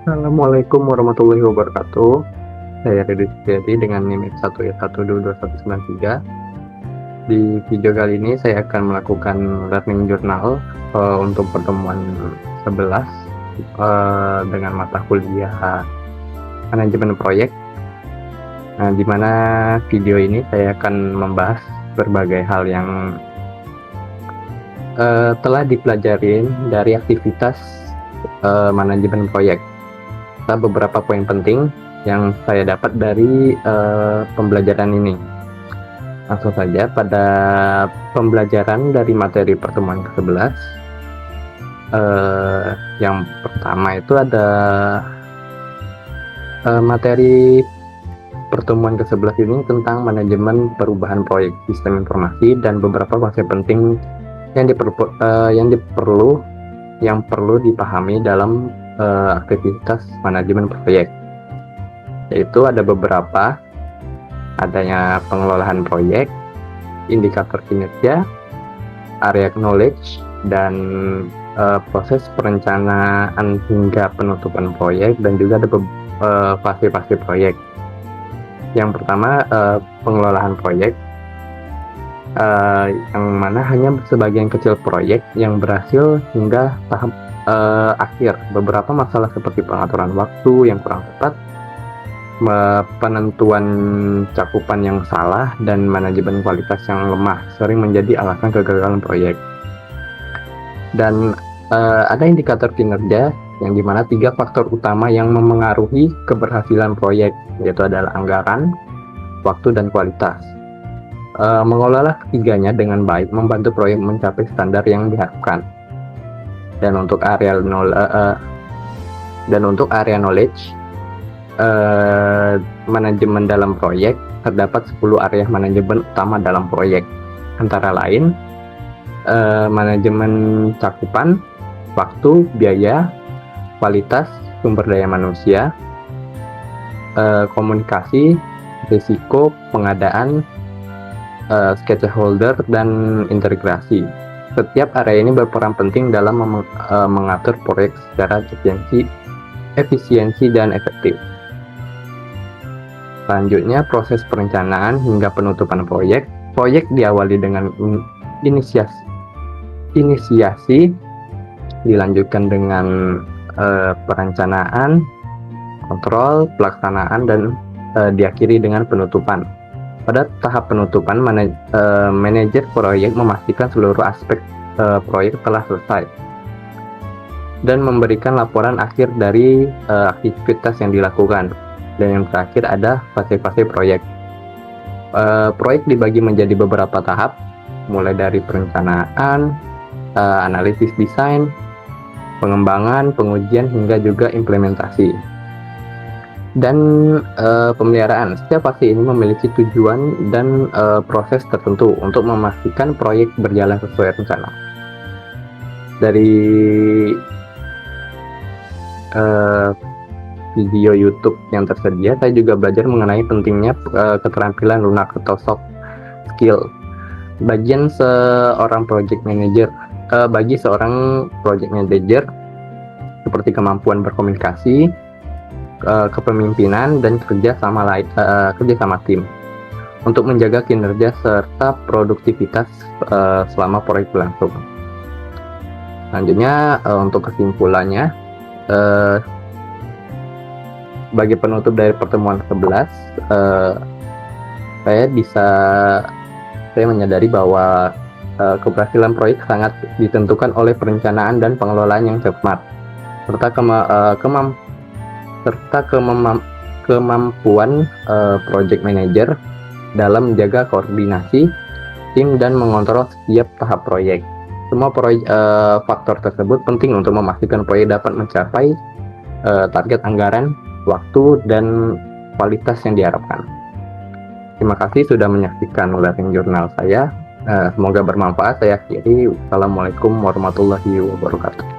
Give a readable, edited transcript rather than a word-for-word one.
Assalamualaikum warahmatullahi wabarakatuh. Saya Redi Setiadi dengan NIM 1Y1222193. Di video kali ini saya akan melakukan learning journal untuk pertemuan 11 dengan mata kuliah manajemen proyek. Nah, di mana video ini saya akan membahas berbagai hal yang telah dipelajarin dari aktivitas manajemen proyek. Beberapa poin penting yang saya dapat dari pembelajaran ini. Langsung saja pada pembelajaran dari materi pertemuan ke-11. Yang pertama itu ada materi pertemuan ke-11 ini tentang manajemen perubahan proyek sistem informasi dan beberapa konsep penting yang perlu dipahami dalam aktivitas manajemen proyek, yaitu ada beberapa, adanya pengelolaan proyek, indikator kinerja, area knowledge, dan proses perencanaan hingga penutupan proyek, dan juga ada fase-fase proyek. Yang pertama, pengelolaan proyek, yang mana hanya sebagian kecil proyek yang berhasil hingga tahap akhir. Beberapa masalah seperti pengaturan waktu yang kurang tepat, penentuan cakupan yang salah, dan manajemen kualitas yang lemah sering menjadi alasan kegagalan proyek. Dan ada indikator kinerja yang dimana 3 faktor utama yang memengaruhi keberhasilan proyek, yaitu adalah anggaran, waktu, dan kualitas. Mengelola ketiganya dengan baik membantu proyek mencapai standar yang diharapkan. Dan untuk area knowledge, manajemen dalam proyek, terdapat 10 area manajemen utama dalam proyek, antara lain manajemen cakupan, waktu, biaya, kualitas, sumber daya manusia, komunikasi, risiko, pengadaan, stakeholder, dan integrasi. Setiap area ini berperan penting dalam mengatur proyek secara efisiensi dan efektif. Selanjutnya, proses perencanaan hingga penutupan proyek. Proyek diawali dengan inisiasi, dilanjutkan dengan perencanaan, kontrol, pelaksanaan, dan diakhiri dengan penutupan. Pada tahap penutupan, manajer proyek memastikan seluruh aspek proyek telah selesai dan memberikan laporan akhir dari aktivitas yang dilakukan. Dan yang terakhir ada fase-fase proyek. Proyek dibagi menjadi beberapa tahap, mulai dari perencanaan, analisis desain, pengembangan, pengujian, hingga juga implementasi. Dan pemeliharaan. Setiap fase ini memiliki tujuan dan proses tertentu untuk memastikan proyek berjalan sesuai rencana. Dari video YouTube yang tersedia, saya juga belajar mengenai pentingnya keterampilan lunak atau soft skill bagi seorang project manager. Seperti kemampuan berkomunikasi, kepemimpinan, dan kerja sama tim untuk menjaga kinerja serta produktivitas selama proyek berlangsung. Selanjutnya, untuk kesimpulannya, bagi penutup dari pertemuan ke-11, saya menyadari bahwa keberhasilan proyek sangat ditentukan oleh perencanaan dan pengelolaan yang cermat, serta kemampuan project manager dalam menjaga koordinasi tim dan mengontrol setiap tahap proyek. Semua faktor tersebut penting untuk memastikan proyek dapat mencapai target anggaran, waktu, dan kualitas yang diharapkan. Terima kasih sudah menyaksikan learning journal saya. Semoga bermanfaat. Saya akhiri. Wassalamualaikum warahmatullahi wabarakatuh.